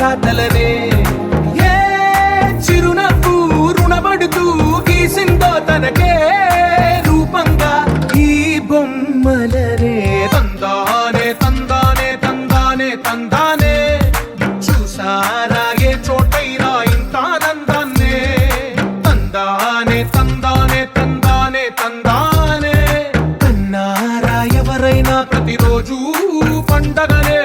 రాతలనే ఏ చిరునవ్వు రుణపడుతూ గీసిందో తనకే రూపంగా ఈ బొమ్మలనే తందానే తందానే తందానే తందానే చూసారా ఏ చోటైనా ఇంత ఆనందాన్నే తందానే తందానే తందానే తందానే కన్నారా ఎవరైనా ప్రతిరోజు పండగనే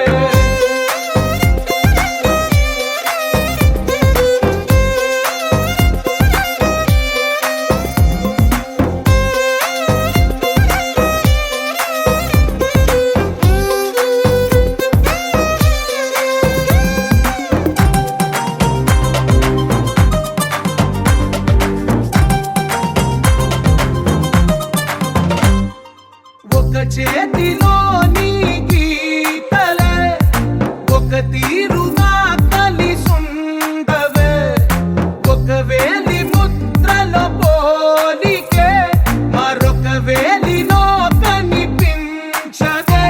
ఒక చేతిలో నీ గీతలే ఒక తీరుగా కలిసుండవే ఒక వేలి ముద్రలో పోలికే మరొక వేలిలో కనిపించదే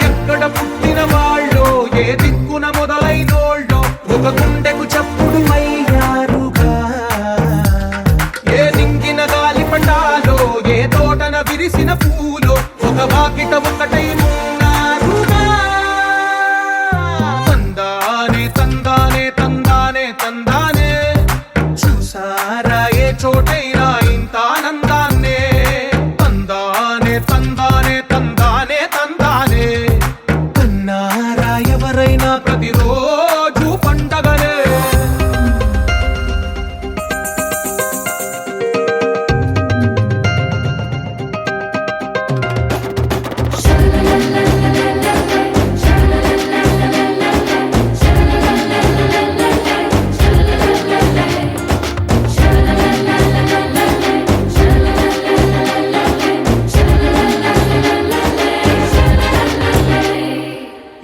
ఎక్కడ పుట్టిన వాళ్ళో ఏ దిక్కున మొదలైనోళ్ళో ఒక గుండెకు చప్పుడు అయ్యారుగా ఏ నింగిన గాలి పటాలో ఏ తోటన విరిసిన పూలో ఒక వాకిట ఒకటై ఉన్నారుగా తందానే తందానే తందానే తందానే చూసారా ఏ చోటైనా ఇంత ఆనందాన్నే తందానే తందానే తందానే తందానే కన్నారా ఎవరైనా ప్రతిరోజు పండగనే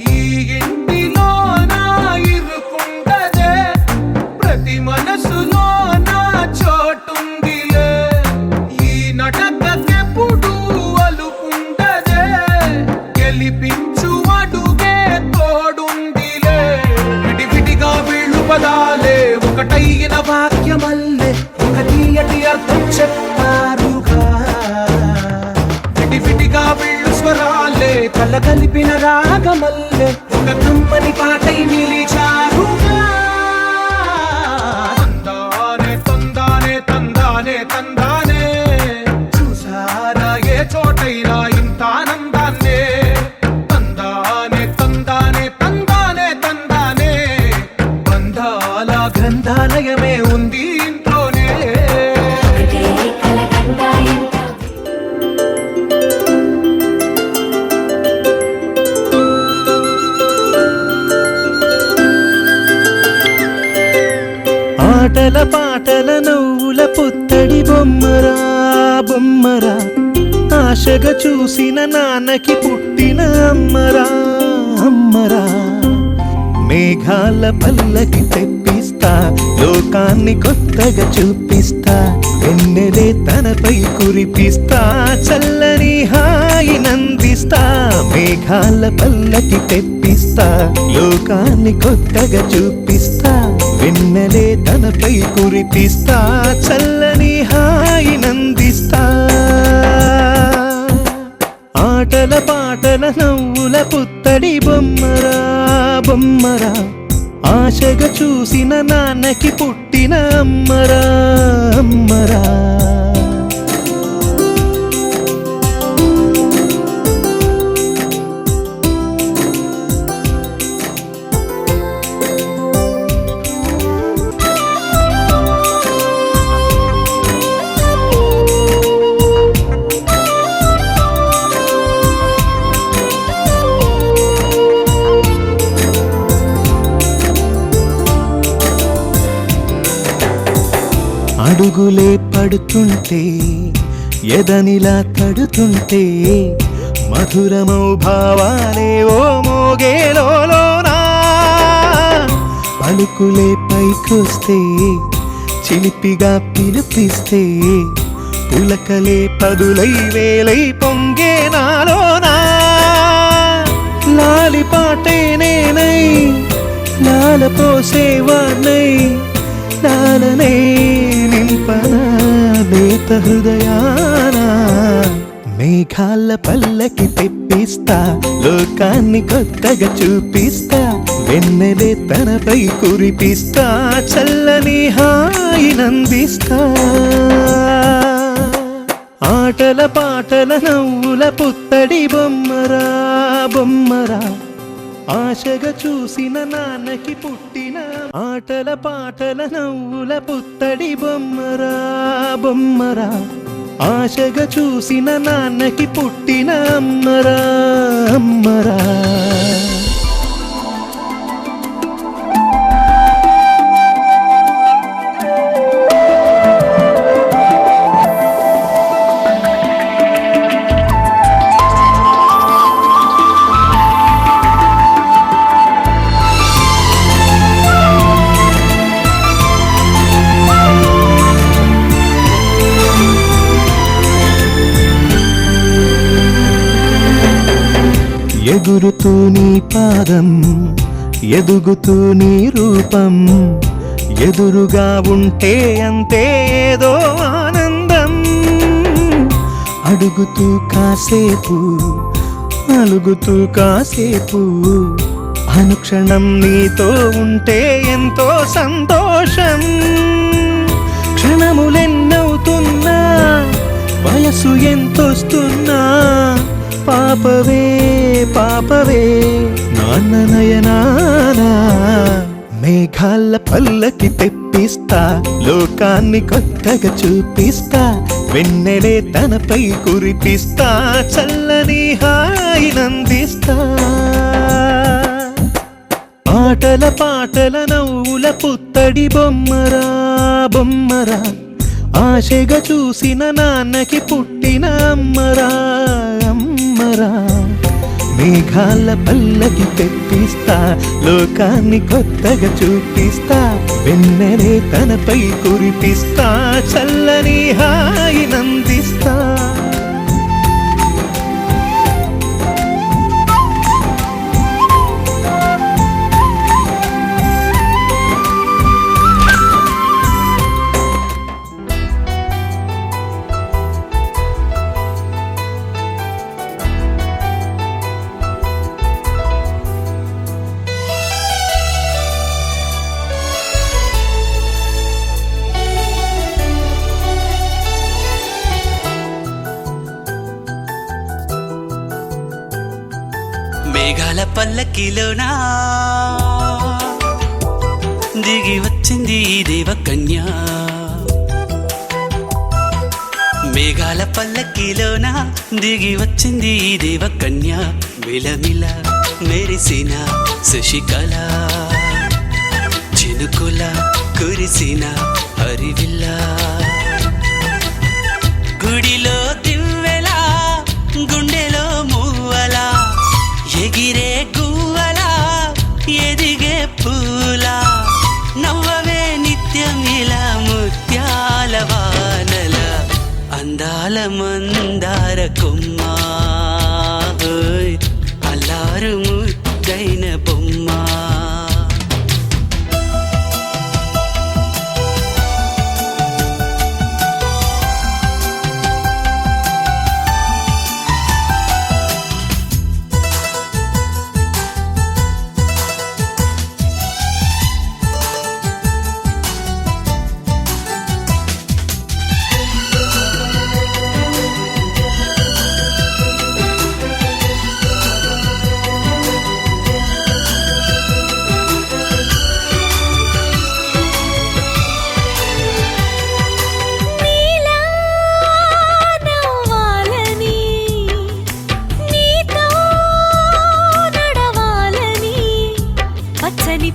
ఈ ఇంటిలో నా ఇరుకుండదే ప్రతి మనసులో నా చోటుందిలే ఈ నటకెప్పుడు అలుకుండదే గెలిపించు అడుగే తోడుందిలే విడివిడిగా వీళ్ళు పదాలే ఒకటైన వాక్యమల్లే ఒక తీయటి అర్థం చెప్పారుగా విడివిడిగా వీళ్ళు స్వరాలే కలగలిపిన రాగమల్లే ఒక కమ్మని పాటై నిలిచారుగా తందానే తందానే తందానే తందానే చూసారా ఏ చోటైనా ఇంత ఆనందాన్నే తందానే తందానే తందానే తందానే బంధాల గ్రంథాలయమే ఉంది ఇంట్లోనే ఆటల పాటల నవ్వుల పుత్తడి బొమ్మరా బొమ్మరా ఆశగా చూసిన నాన్నకి పుట్టిన అమ్మరా అమ్మరా మేఘాల పల్లకి తెప్పిస్తా లోకాన్ని కొత్తగా చూపిస్తా వెన్నెలే తనపై కురిపిస్తా చల్లని హాయి నందిస్తా మేఘాల పల్లకి తెప్పిస్తా లోకాన్ని కొత్తగా చూపిస్తా వెన్నెలే తనపై కురిపిస్తా చల్లని హాయి నందిస్తా ఆటల పాటల నవ్వుల పుత్తడి బొమ్మరా బొమ్మరా ఆశగా చూసిన నాన్నకి పుట్టిన అమ్మరా అమ్మరా అడుగులే పడుతుంటే ఎదనిలా తడుతుంటే మధురమౌ భావాలే ఓ మోగేలోనా పలుకులే పైకొస్తే చిలిపిగా పిలిపిస్తే పులకలే పదులై వేలై పొంగే నాలోనా లాలి పాటే నేనై లాల పోసేవాణ్ణై లాలనే నింపనా నేత హృదయాన మేఘాల పల్లకి తెప్పిస్తా లోకాన్ని కొత్తగా చూపిస్తా వెన్నెలే తనపై కురిపిస్తా చల్లని హాయినందిస్తా ఆటల పాటల నవ్వుల పుత్తడి బొమ్మరా బొమ్మరా ఆశగా చూసిన నాన్నకి పుట్టిన ఆటల పాటల నవ్వుల పుత్తడి బొమ్మరా బొమ్మరా ఆశగా చూసిన నాన్నకి పుట్టిన అమ్మరా అమ్మరా ఎగురుతూ నీ పాదం ఎదుగుతూ నీ రూపం ఎదురుగా ఉంటే అంతే ఏదో ఆనందం అడుగుతూ కాసేపు అలుగుతూ కాసేపు అనుక్షణం నీతో ఉంటే ఎంతో సంతోషం క్షణములెన్నవుతున్నా వయసు ఎంతొస్తున్నా పాపవే పాపవే నాన్న నయనానా మేఘాల పల్లకి తెప్పిస్తా లోకాన్ని కొత్తగా చూపిస్తా వెన్నెలే తనపై కురిపిస్తా చల్లని హాయినందిస్తా ఆటల పాటల నవ్వుల పుత్తడి బొమ్మరా బొమ్మరా ఆశగా చూసిన నాన్నకి పుట్టిన అమ్మరా అమ్మరా మేఘాల పల్లకి తెప్పిస్తా లోకాన్ని కొత్తగా చూపిస్తా వెన్నెలే తనపై కురిపిస్తా చల్లని హాయినందిస్తా మేఘాల పల్లకిలోనా దిగి వచ్చింది దేవకన్య మేఘాల పల్లకిలోనా దిగి వచ్చింది దేవకన్య మిలమిల మెరిసిన శశికళ చినుకుల కురిసిన హరివిల్ల గుడిలో దివ్వెలా గుండెలో మూవలా ఎగిరే గువ్వలా ఎదిగే పూలా నవ్వవే నిత్యమిలా ముత్యాల వానల అందాల మందార కొమ్మ అల్లారు ముద్దైన బొమ్మ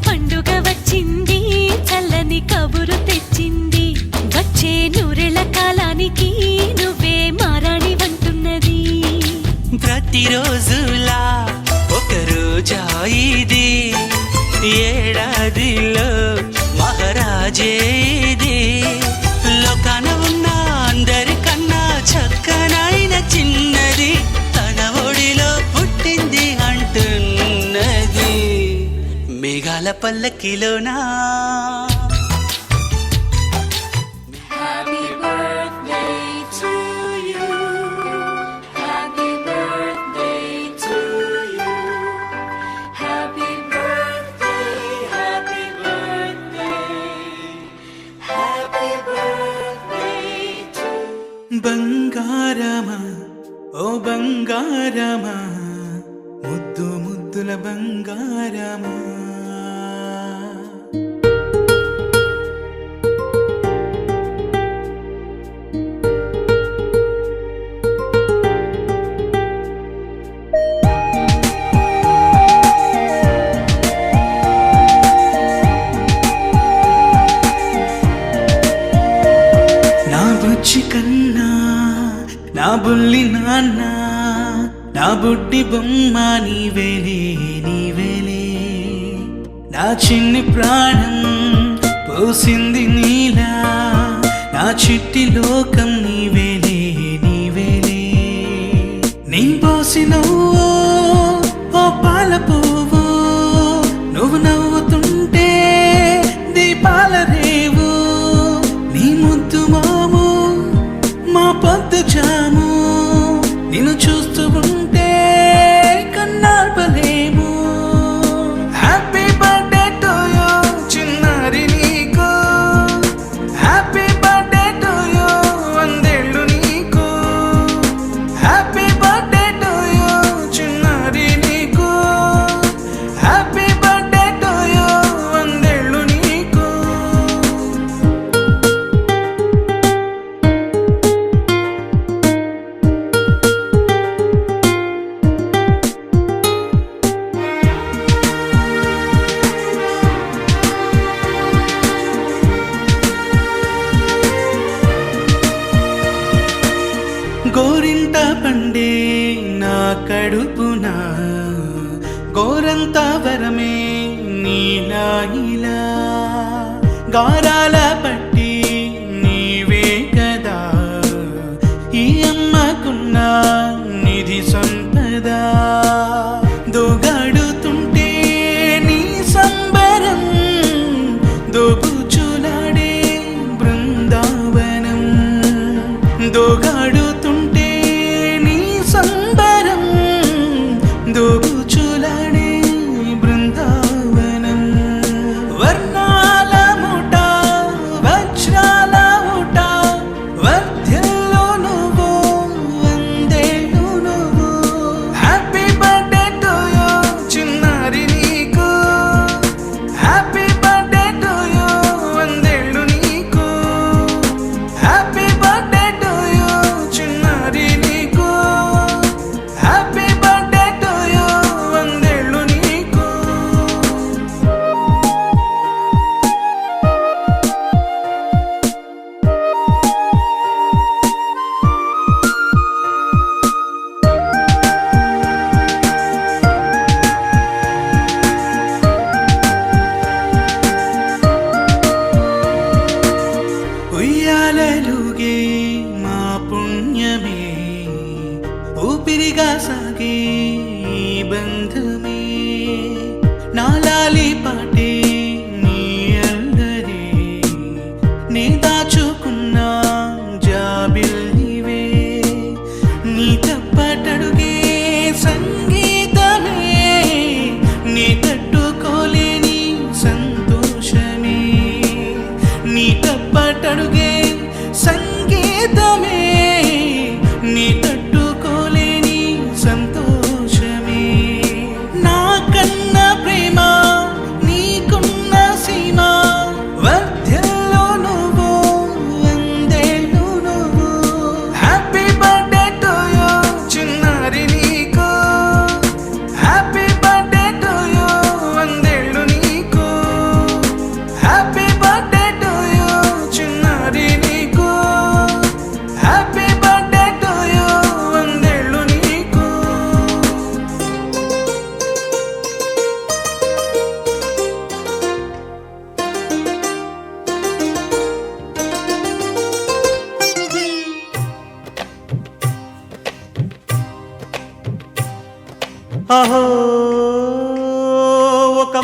పండుగ వచ్చింది చల్లని కబురు తెచ్చింది వచ్చే నూరెళ్ళ కాలానికి నువ్వే మారాణి వంటున్నది ప్రతిరోజులా ఒక రోజా ఇది ఏడాదిలో మహారాజే ఇది లోకాన ఉన్న అందరికన్నా చక్కనైన చిన్నది తన ఒడిలో పుట్టింది అంటున్నది మేఘాల ముత్యాల పల్లకిలోనా Happy birthday to you. Happy birthday to you. Happy birthday, happy birthday. Happy birthday to బంగారమా ఓ బంగారమా ముద్దు ముద్దుల బంగారమా నా బుజ్జి కన్నా నా బుల్లి నాన్న నా బుడ్డి బొమ్మ నీవేలే నీవేలే నా చిన్ని ప్రాణం పోసింది నీలా నా చిట్టి లోకం నీవేలే నీవేలే నీ పోసినవో ఓ పాల పువ్వు నువ్వు నవ్వుతుంటే దీపాల రేవు నీ ముద్దు మాము మా పొద్దు జాము నిన్ను చూస్తూ ఉంటే కన్నార్పలేము హ్యాపీ బర్త్డే టు యూ చిన్నారి నీకు హ్యాపీ బర్త్డే టు యూ వందేళ్ళు నీకు హ్యాపీ బర్త్డే టు యూ చిన్నారి నీకు హ్యాపీ బర్త్డే టు యూ వందేళ్ళు నీకు గోరింట పండే నా కడుపున గోరంత వరమే నీలా ఇలా గారాల పట్టి నీవే కదా ఈ అమ్మకున్న నిధి సంపద దోగాడుతుంటే నీ సంబరం దోబుచులాడే బృందావనం దోగాడుతుంటే నీ సంబరం దోబుచులాడే బృందావనం వర్ణాల ముఠ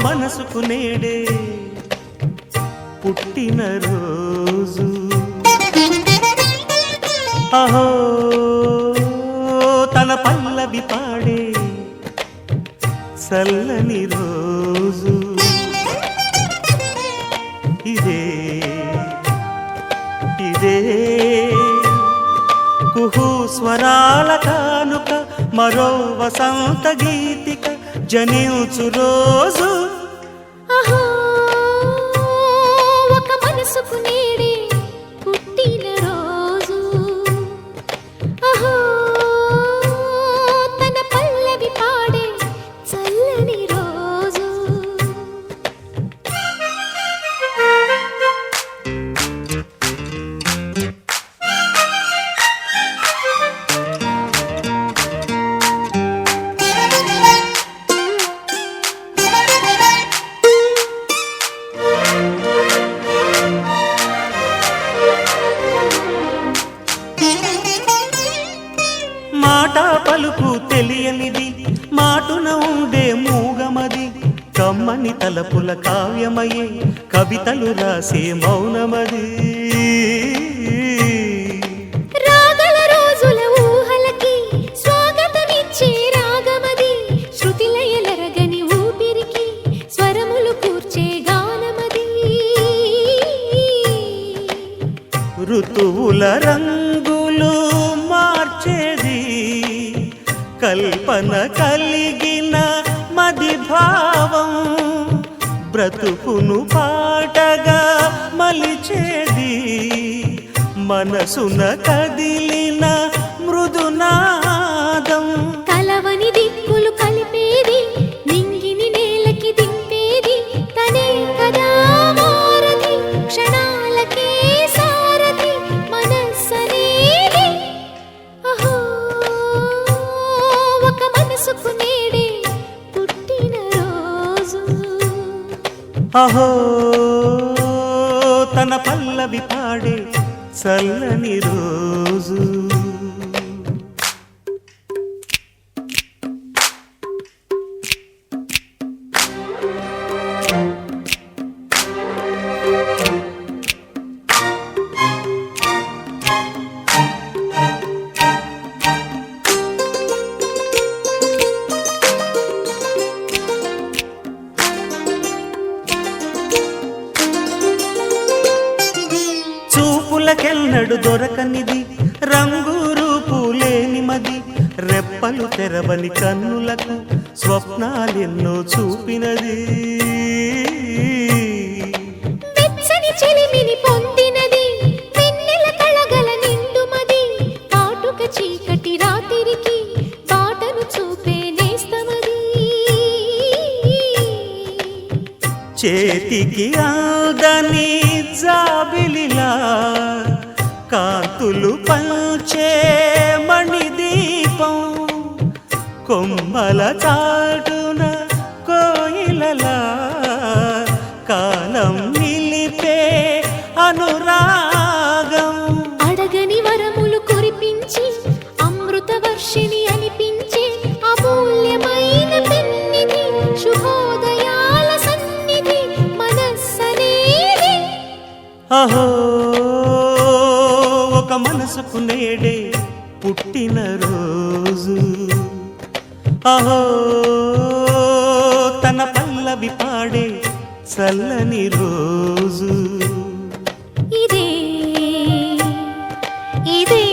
మనసుకు నేడే పుట్టిన రోజు అహో తన పల్లవి పాడే చల్లని రోజు ఇదే ఇదే కుహు స్వరాల కానుక మరో వసంత గీతిక జనించు రోజు అహో ఒక మనసుకు నేడే పుట్టిన రోజు అహో తన పల్లవి పాడే చల్లని రోజు మాట పలుకు తెలియనిది మాటున ఉండే మూగమది కమ్మని తలపుల కావ్యమయే కవితలు రాసే మౌనమది రాగల రోజుల ఊహలకి స్వాగతమిచ్చే రాగమది శృతిలయలరగని ఊపిరికి స్వరములు కూర్చే గానమది ఋతువుల రంగులు మార్చేది కల్పన కలిగిన మది భావం బ్రతుకును పాటగా మలిచేది మనసున కదిలిన మృదునాదం కలవని దిక్కులు కలిపేది నింగిని నేలకి దింపేది తనే కదా మారది క్షణాలకే సారథి మనస్సనేది అహో ఒక మనసుకు నేడే పుట్టిన రోజు అహో తన పల్లవి పాడే చల్లని రోజు చూపులకెన్నడు దొరకనిది రంగు రూపు లేని మది రెప్పలు తెరవని కన్నులకు స్వప్నాలెన్నో చూపినది వెచ్చని చెలిమిని పొందినది వెన్నెల కళగల నిండుమది కాటుక చీకటి రాత్రికి బాటను చూపే నేస్తమది చేతికి ఆదని జాబిలిలా కాంతులు పంచే మణిదీపం కొమ్మల చాటున కోయిలలా కాలం నిలిపే అనురాగం అడగని వరములు కురిపించి అమృత వర్షిణి అనిపించే అమూల్యమైన పెన్నిధి శుభోదయాల సన్నిధి మనస్సనేది అహో ఒక మనసుకు నేడే పుట్టిన రోజు అహో తన పల్లవి పాడే చల్లని రోజు ఇదే ఇదే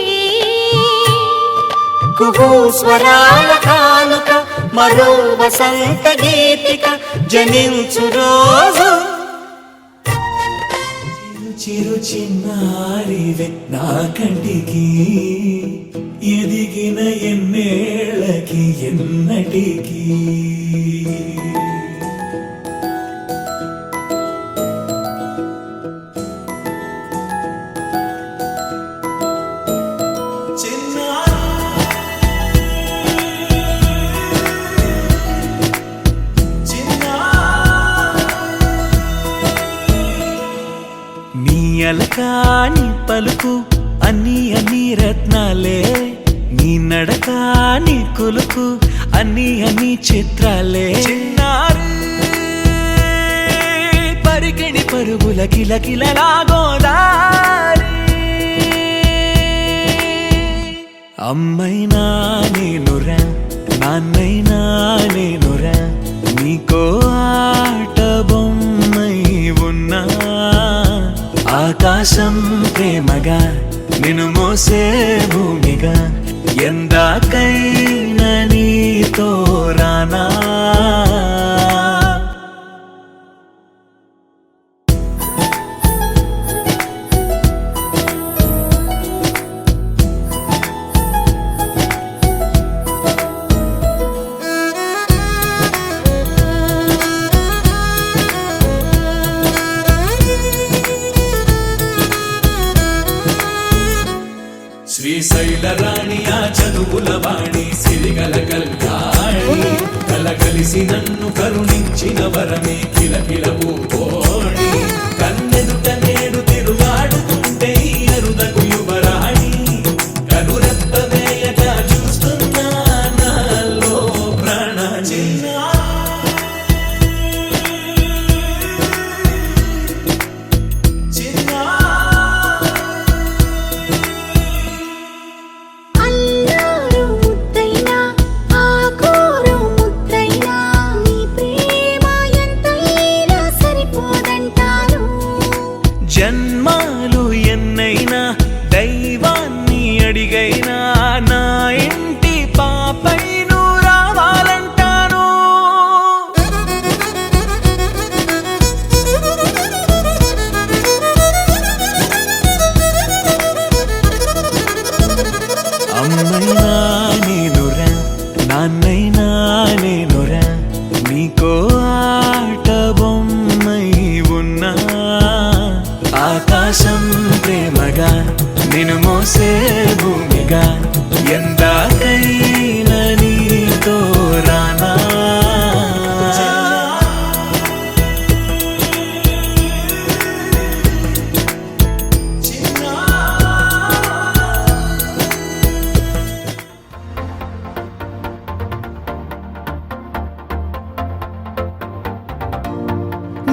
కుహు స్వరాల కానుక మరో వసంత గీతిక జనించు రోజు చిరు చిన్నారివే నా కంటికి ఎదిగిన ఎన్నేళ్ళకి ఎన్నటికి నీ అలకాని పలుకు అన్ని అన్ని రత్నాలే నీ నడక నీ కొలుకు అన్ని అన్ని చిత్రాలే చిన్నారు పరుగుల కిలకిలలా గోదారి అమ్మైనా నేనురా నాన్నైనా నేనురా నీకో ఆట బొమ్మై ఉన్నా ఆకాశం ప్రేమగా నిన్ను మోసే భూమిగా ఎందాకైనా నీతో రానా శ్రీశైల రాణి ఆ చదువుల వాణి సిరిగల కళ్యాణి కలగలిసి నన్ను కరుణించిన వరమే కిలకిల పూకోణి కన్నెదుట నేడు తిరుగాడుతుంటే ఈ అరుదకు యువరాణి కనురెప్ప వేయగా చూస్తున్నా నాలో ప్రాణ చిన్నా అల్లారు ముద్దైనా ఆకోరు ముద్దైనా నీ ప్రేమ ఎంతైనా సరిపోదంటారు జన్మాలు ఎన్నైనా దైవాన్ని అడిగైనా నా ఇంటి పాపై నువ్వు రావాలంటాను అమ్మైనా నేనురా నాన్నైనా నేనురా నీకో ఆట బొమ్మై ఉన్నా ఆకాశం ప్రేమగా నిన్ను మోసే భూమిగా ఎందాకైనా నీతో రానా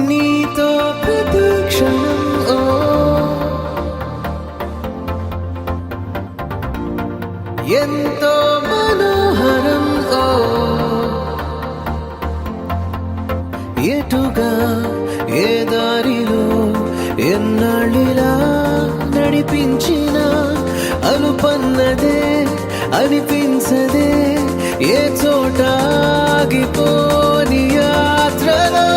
నీతో ప్రతి క్షణం ఎంతో మనోహరం ఎటుగా ఏ దారిలో ఎన్నాళ్ళిలా నడిపించిన అనుపన్నదే అనిపించదే ఏ చోట ఆగిపోని యాత్రలో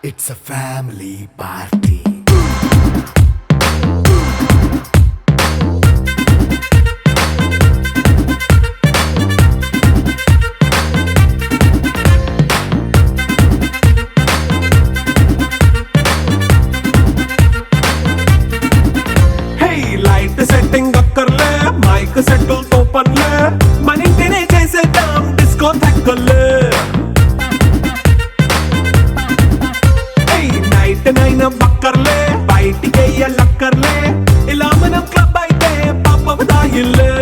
It's a family party. Hey, light the setting up. Mike సెట్టులతో పనులే మన ఇంటినే చేసేద్దాం డిస్కో తగ్గలే నైట్ నైన్ బక్కర్లే బయటికి లక్కర్లే ఇలా మనం క్లబ్ అయితే పాపదాయిల్లే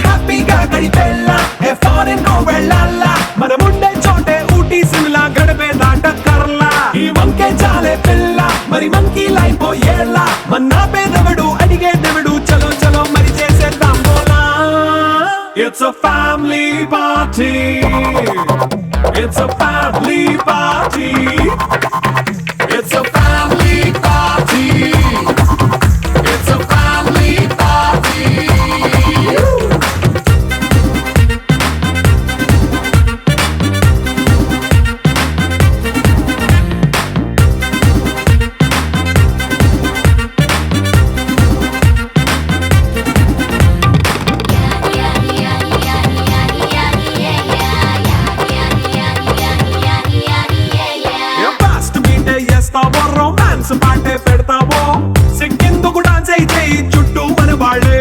హ్యాపీగా గడిపెల్లా ఫారెన్ కో వెళ్ళాలా మనముండే చోటే ఊటీ సిమ్లా గడిపే దాటక్కర్లా ఈ వంకే చాలే పిల్ల మరి మంకీ లైఫ్ ఏళ్ళ మన్నా పేదవడు అడిగేదెవడు చలో చలో మరి చేసేద్దాం బోలా it's a family party it's a family party it's a family party it's a family party romance పాటే పెడతావో సిక్కిందుకు డాన్స్ అయితే చుట్టూ మన వాళ్ళే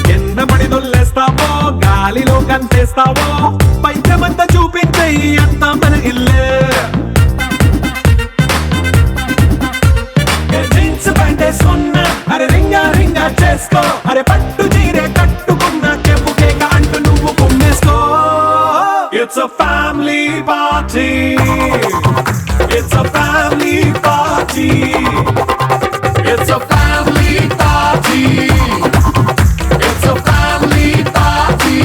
కింద పడి దొల్లేస్తావో గాలిలో కంటేస్తావో పైకమంతా చూపించే అంతా మన ఇల్లే జీన్స్ ప్యాంట్ వేసుకున్నా అరే రింగా రింగా చేసుకో అరే పట్టు చీరే కట్టుకున్నా కెప్పు కేక అంటూ నువ్వు కుమ్మేసుకో It's a family party. It's a family party. It's a family party. It's a family party.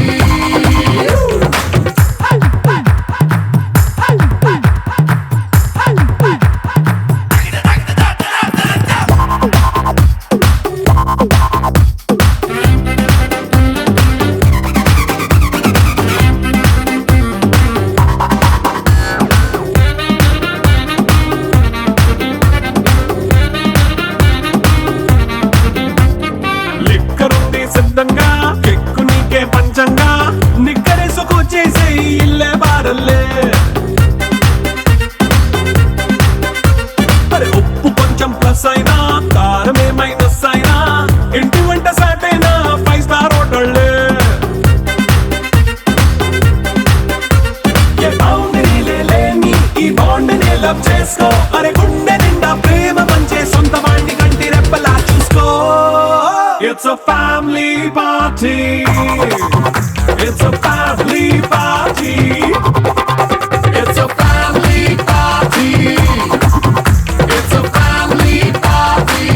సిద్ధంగా కెక్కు నీకే పంచంగా నిక్కరేసుకు చేసే ఇల్లే బారల్లే అరే ఉప్పు కొంచెం ప్లస్ అయినా కారమే మైనస్ అయినా ఇంటి వంట సాటైనా 5 స్టార్ హోటళ్ళే ఏ బౌండరీలే లేని ఈ బాండ్ని లవ్ చేసుకో అరే గుండె నిండా ప్రేమ పంచే సొంత వాణ్ణి కంటి రెప్పలా చూసుకో It's a family party. It's a family party. It's a family party. It's a family party.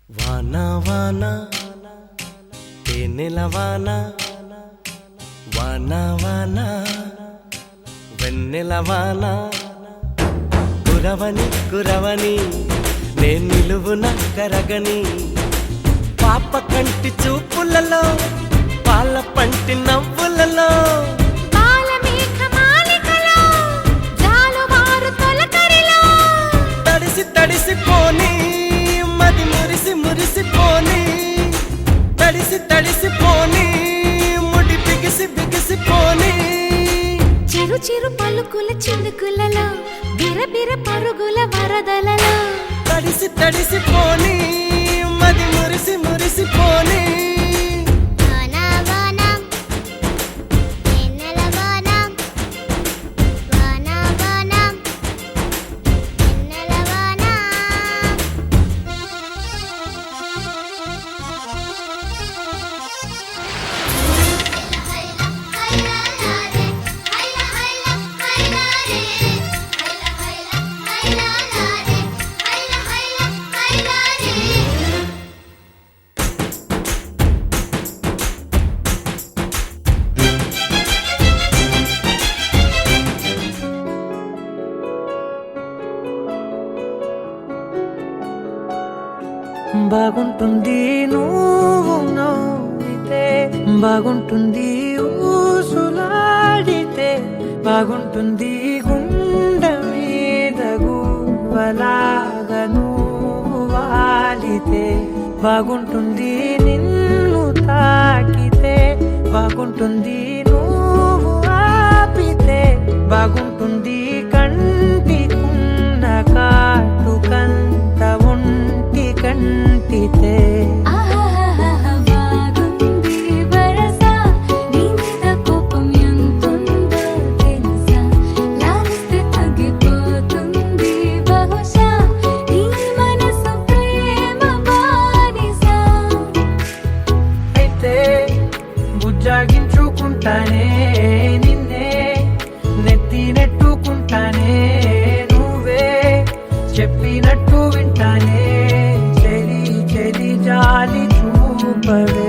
వానా వానా తేనెల వానా వానా వానా వెన్నెల వానా కురవని కురవని నేను నిలువున కరగని పాప కంటి చూపులలో పాల పంటి నవ్వులలో తడిసి తడిసిపోని మది మురిసి మురిసిపోని తడిసి తడిసిపోని ముడి బిగిసి బిగిసిపోని చిరు చిరు పలుకుల చినుకులలో బిరబిర పరుగుల వరదలలో తడిసి తడిసిపోని మది మురిసి మురిసిపోని బాగుంటుంది నువ్వు నవ్వితే బాగుంటుంది ఊసులాడితే బాగుంటుంది గుండె మీద గువ్వలాగా నువ్వు వాలితే బాగుంటుంది నిన్ను తాకితే బాగుంటుంది నువ్వు ఆపితే బాగుంటుంది కంటికున్న కాటుకంత ఒంటి కంటితే జాగించుకుంటానే నిన్నే నెత్తి నెట్టుకుంటానే నువ్వే చెప్పినట్టు వింటానే చెలి చెలి జాలి చూపవే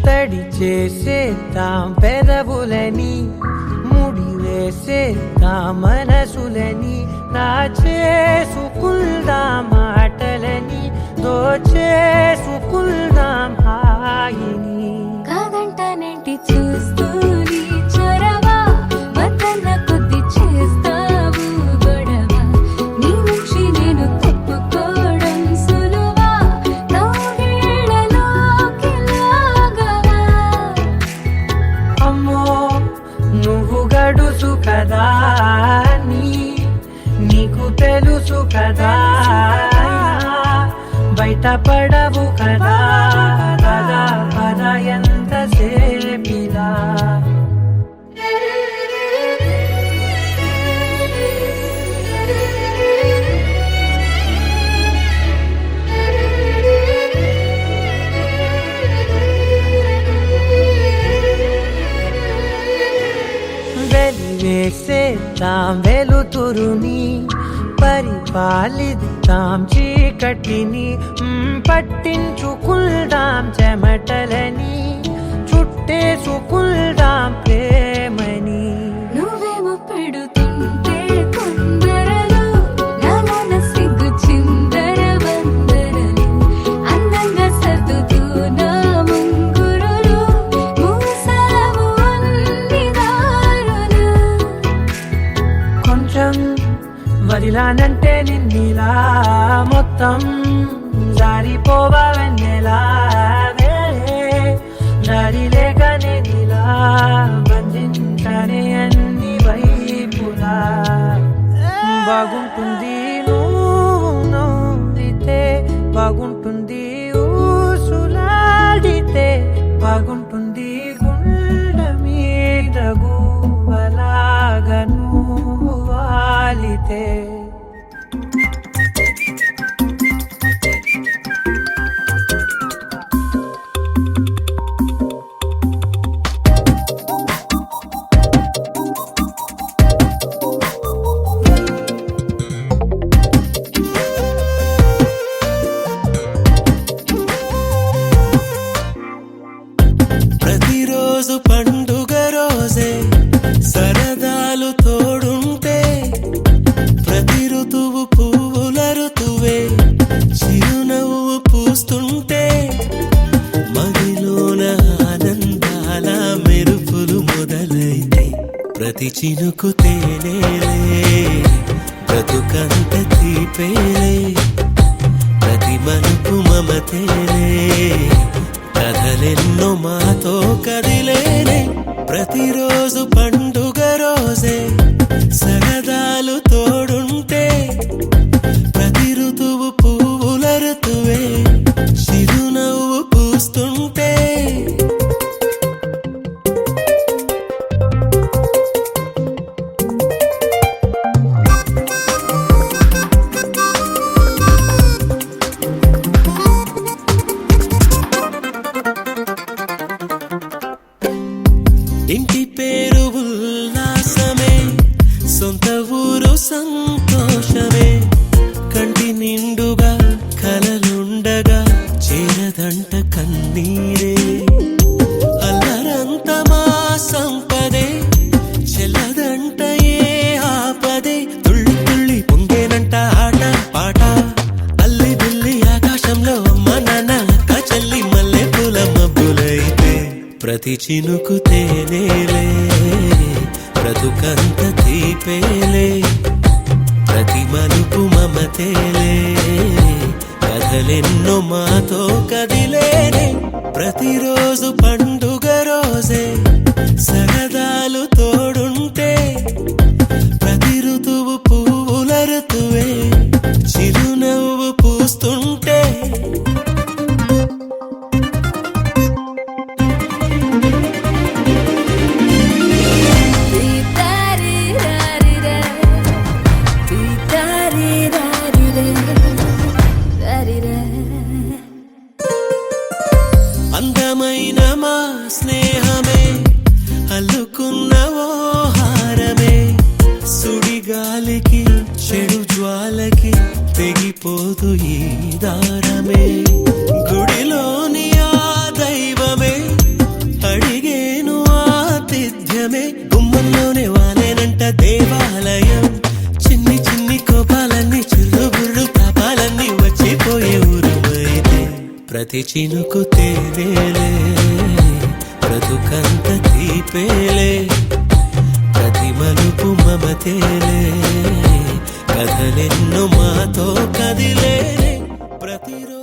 తడి చేసేద్దాం పెదవులని ముడి వేసేద్దాం మనసులని నా చేసుకుందాం మాటలని దోచేసుకుందాం హాయిని కాదంటానేంటి చూస్తూని చొరవా వద్దన్న కొద్ది చేస్తావు గొడవ నీ నుంచి నేను తప్పుకోవడం సులువా నవ్వేళ్ళలోకి లాగవా అమ్మో నువ్వు గడుసు కదా నీకు తెలుసు కదా బయట పడవు కదా కదా పద ఎంత సేపిలా వెలివేసేద్దాం వెలుతురుని పరిపాలిద్దాం చీకటిని పట్టించుకుందాం చెమటలని చుట్టేసుకుందాం ప్రేమని నువ్వేమో పెడుతుంటే కొందరలు నాలోన సిగ్గు చిందర వందరలు అందంగా సర్దుతూ నా ముంగురులు మూసావు అన్ని దారులు కొంచెం వదిలానంటే నిన్నిలా మొత్తం జారిపోవా వెన్నెలా దారి లేక నేనిలా బంధించనే అన్ని వైపులా బాగుంటుంది నువ్వు నవ్వితే బాగుంటుంది ఊసులాడితే బాగుంటుంది గుండె మీద గువ్వలాగా నువ్వు వాలితే ప్రతిరోజు పండుగ రోజే సరదాలు తోడుంటే ప్రతి ఋతువు పువ్వుల ఋతువే చిరునవ్వు పూస్తుంటే మదిలోన ఆనందాల మెరుపులు మొదలైతే ప్రతి చినుకు తేనేలే బ్రతుకంత తీపేలే ప్రతి మలుపు మమతేలే కథలెన్నో మాతో కదిలేనే ప్రతిరోజు పండుగ రోజే సరదాలు తోడుంటే ప్రతి ఋతువు పువ్వుల ఋతువే చిరునవ్వు పూస్తుంటే ఇంటి పేరు ఉల్లాసమే సొంత ఊరు సంతోషమే కంటి నిండా ప్రతి చినుకు తేనేలే బ్రతుకంత తీపేలే ప్రతి మలుపు మమతేలే కథలెన్నో మాతో కదిలేనే ప్రతిరోజు పండుగ రోజే సరదాలు తోడుంటే ప్రతి ఋతువు పువ్వుల ఋతువే చిరునవ్వు పూస్తుంటే అందమైన మా స్నేహమే అల్లుకున్న ఓ హారమే సుడిగాలికి చెడు జ్వాలకి తెగిపోదు ఈ దారమే గుడిలోని ఆ దైవమే అడిగేను ఆతిథ్యమే గుమ్మంలోనే వాలేనంట దేవాలయం చిన్ని చిన్ని కోపాలన్నీ చిల్లుబుర్రు తాపాలన్నీ వచ్చిపోయే ఊరుమైతే ప్రతి చినుకు తేనేలే బ్రతుకంత తీపేలే ప్రతి మలుపు మమతేలే కథలెన్నో మాతో కదిలేలే ప్రతిరోజు